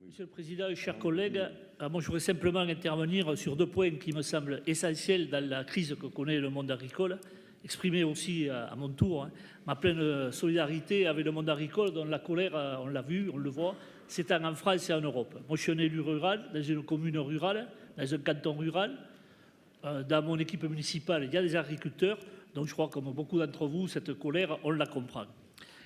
Monsieur le Président, chers collègues, moi je voudrais simplement intervenir sur deux points qui me semblent essentiels dans la crise que connaît le monde agricole. Exprimer aussi à mon tour ma pleine solidarité avec le monde agricole dont la colère, on l'a vu, on le voit, s'étend en France et en Europe. Moi je suis un élu rural, dans une commune rurale, dans un canton rural. Dans mon équipe municipale, il y a des agriculteurs, donc je crois que comme beaucoup d'entre vous, cette colère, on la comprend.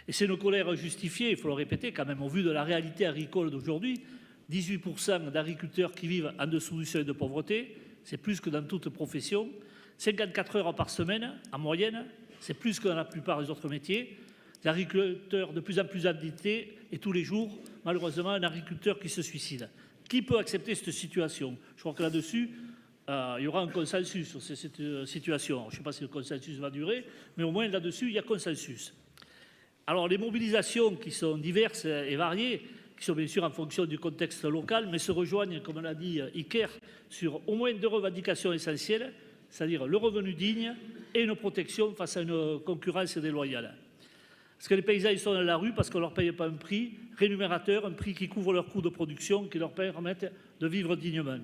Et c'est une colère justifiée, il faut le répéter quand même, au vu de la réalité agricole d'aujourd'hui. 18% d'agriculteurs qui vivent en dessous du seuil de pauvreté, c'est plus que dans toute profession. 54 heures par semaine, en moyenne, c'est plus que dans la plupart des autres métiers. Des agriculteurs de plus en plus endettés et tous les jours, malheureusement, un agriculteur qui se suicide. Qui peut accepter cette situation? Je crois que là-dessus, il y aura un consensus sur cette situation. Je ne sais pas si le consensus va durer, mais au moins là-dessus, il y a consensus. Alors, les mobilisations qui sont diverses et variées, qui sont bien sûr en fonction du contexte local, mais se rejoignent, comme l'a dit Iker, sur au moins deux revendications essentielles, c'est-à-dire le revenu digne et une protection face à une concurrence déloyale. Parce que les paysans ils sont dans la rue parce qu'on ne leur paye pas un prix rémunérateur, un prix qui couvre leurs coûts de production, qui leur permette de vivre dignement.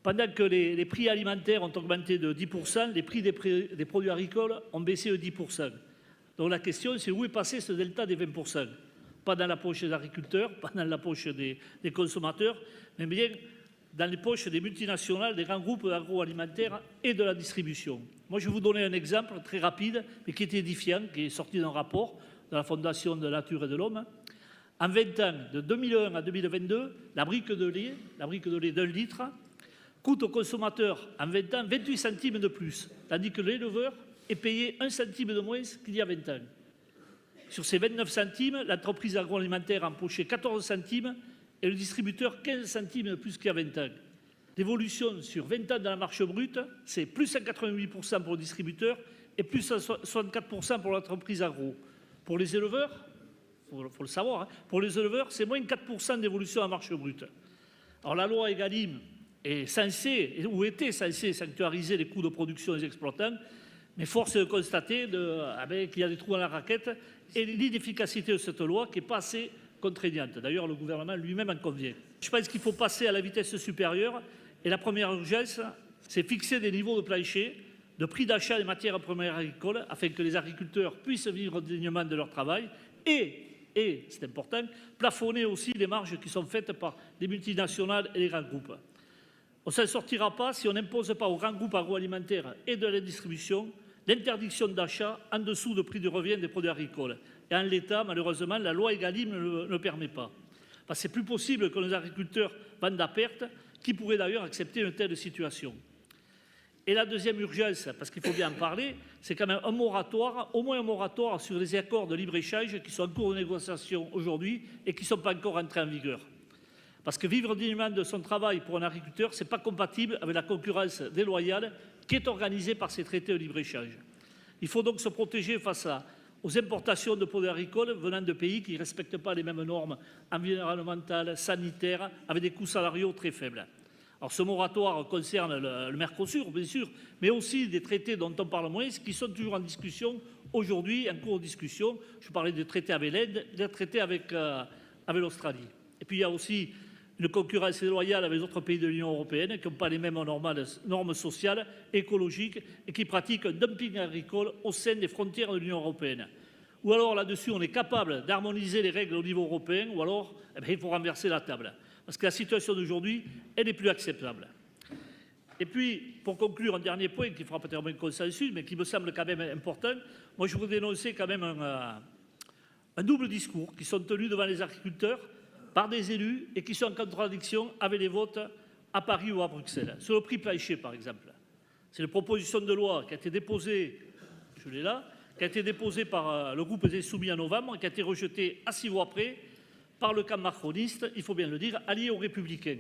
Pendant que les prix alimentaires ont augmenté de 10%, les prix des produits agricoles ont baissé de 10%. Donc la question, c'est où est passé ce delta des 20%? Pas dans la poche des agriculteurs, pas dans la poche des consommateurs, mais bien dans les poches des multinationales, des grands groupes agroalimentaires et de la distribution. Moi, je vais vous donner un exemple très rapide, mais qui est édifiant, qui est sorti d'un rapport de la Fondation de la Nature et de l'Homme. En 20 ans, de 2001 à 2022, la brique de lait d'un litre, coûte au consommateur en 20 ans 28 centimes de plus, tandis que l'éleveur est payé 1 centime de moins qu'il y a 20 ans. Sur ces 29 centimes, l'entreprise agroalimentaire a empoché 14 centimes et le distributeur 15 centimes de plus qu'il y a 20 ans. L'évolution sur 20 ans dans la marge brute, c'est plus 188% pour le distributeur et plus 64% pour l'entreprise agro. Pour les éleveurs, il faut le savoir, pour les éleveurs, c'est moins 4% d'évolution à marge brute. Alors la loi Egalim est censée, ou était censée sanctuariser les coûts de production des exploitants, mais force est de constater qu'il y a des trous dans la raquette et l'inefficacité de cette loi qui n'est pas assez contraignante. D'ailleurs, le gouvernement lui-même en convient. Je pense qu'il faut passer à la vitesse supérieure et la première urgence, c'est fixer des niveaux de plancher, de prix d'achat des matières premières agricoles afin que les agriculteurs puissent vivre dignement de leur travail et c'est important, plafonner aussi les marges qui sont faites par les multinationales et les grands groupes. On ne s'en sortira pas si on n'impose pas aux grands groupes agroalimentaires et de la distribution l'interdiction d'achat en dessous du prix de revient des produits agricoles. Et en l'état, malheureusement, la loi Egalim ne le permet pas. Parce que c'est plus possible que nos agriculteurs vendent à perte, qui pourraient d'ailleurs accepter une telle situation. Et la deuxième urgence, parce qu'il faut bien en parler, c'est quand même un moratoire, au moins un moratoire sur les accords de libre-échange qui sont en cours de négociation aujourd'hui et qui ne sont pas encore entrés en vigueur. Parce que vivre dignement de son travail pour un agriculteur, ce n'est pas compatible avec la concurrence déloyale qui est organisée par ces traités de libre-échange. Il faut donc se protéger face aux importations de produits agricoles venant de pays qui ne respectent pas les mêmes normes environnementales, sanitaires, avec des coûts salariaux très faibles. Alors ce moratoire concerne le Mercosur, bien sûr, mais aussi des traités dont on parle moins, qui sont toujours en discussion aujourd'hui, en cours de discussion. Je parlais des traités avec l'Inde, des traités avec l'Australie. Et puis il y a aussi une concurrence déloyale avec les autres pays de l'Union européenne qui n'ont pas les mêmes normes sociales, écologiques et qui pratiquent un dumping agricole au sein des frontières de l'Union européenne. Ou alors là-dessus, on est capable d'harmoniser les règles au niveau européen, ou alors il faut renverser la table. Parce que la situation d'aujourd'hui, elle n'est plus acceptable. Et puis, pour conclure, un dernier point qui fera peut-être un consensus, mais qui me semble quand même important, moi je voudrais dénoncer quand même un double discours qui sont tenus devant les agriculteurs par des élus et qui sont en contradiction avec les votes à Paris ou à Bruxelles. Sur le prix plancher, par exemple. C'est une proposition de loi qui a été déposée, je l'ai là, qui a été déposée par le groupe des Insoumis en novembre et qui a été rejetée à 6 mois après par le camp macroniste, il faut bien le dire, allié aux Républicains.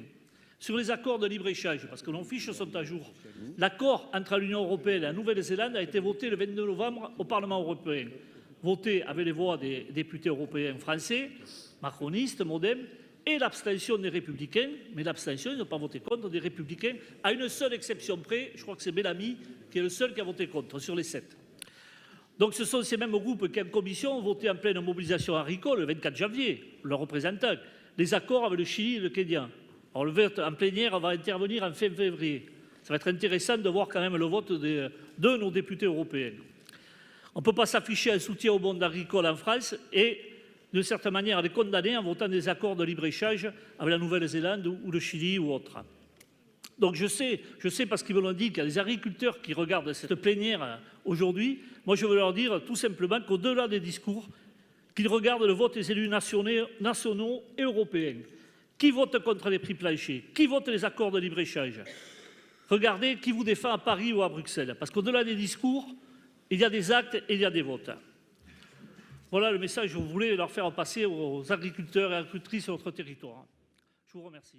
Sur les accords de libre-échange, parce que nos fiches sont à jour, l'accord entre l'Union européenne et la Nouvelle-Zélande a été voté le 22 novembre au Parlement européen. Voté avec les voix des députés européens français, macronistes, Modem, et l'abstention des Républicains, mais l'abstention, ils n'ont pas voté contre, des Républicains, à une seule exception près, je crois que c'est Bellamy, qui est le seul qui a voté contre, sur les 7. Donc ce sont ces mêmes groupes qui, en commission, ont voté en pleine mobilisation agricole le 24 janvier, leurs représentants. les accords avec le Chili et le Kenya. Alors le vote en plénière va intervenir en fin février. Ça va être intéressant de voir quand même le vote de nos députés européens. On ne peut pas s'afficher un soutien au monde agricole en France et, d'une certaine manière, les condamner en votant des accords de libre-échange avec la Nouvelle-Zélande ou le Chili ou autre. Donc je sais parce qu'ils me l'ont dit, qu'il y a des agriculteurs qui regardent cette plénière aujourd'hui. Moi, je veux leur dire tout simplement qu'au-delà des discours, qu'ils regardent le vote des élus nationaux et européens. Qui vote contre les prix planchers? Qui vote les accords de libre-échange? Regardez qui vous défend à Paris ou à Bruxelles. Parce qu'au-delà des discours, il y a des actes et il y a des votes. Voilà le message que je voulais leur faire passer aux agriculteurs et agricultrices sur notre territoire. Je vous remercie.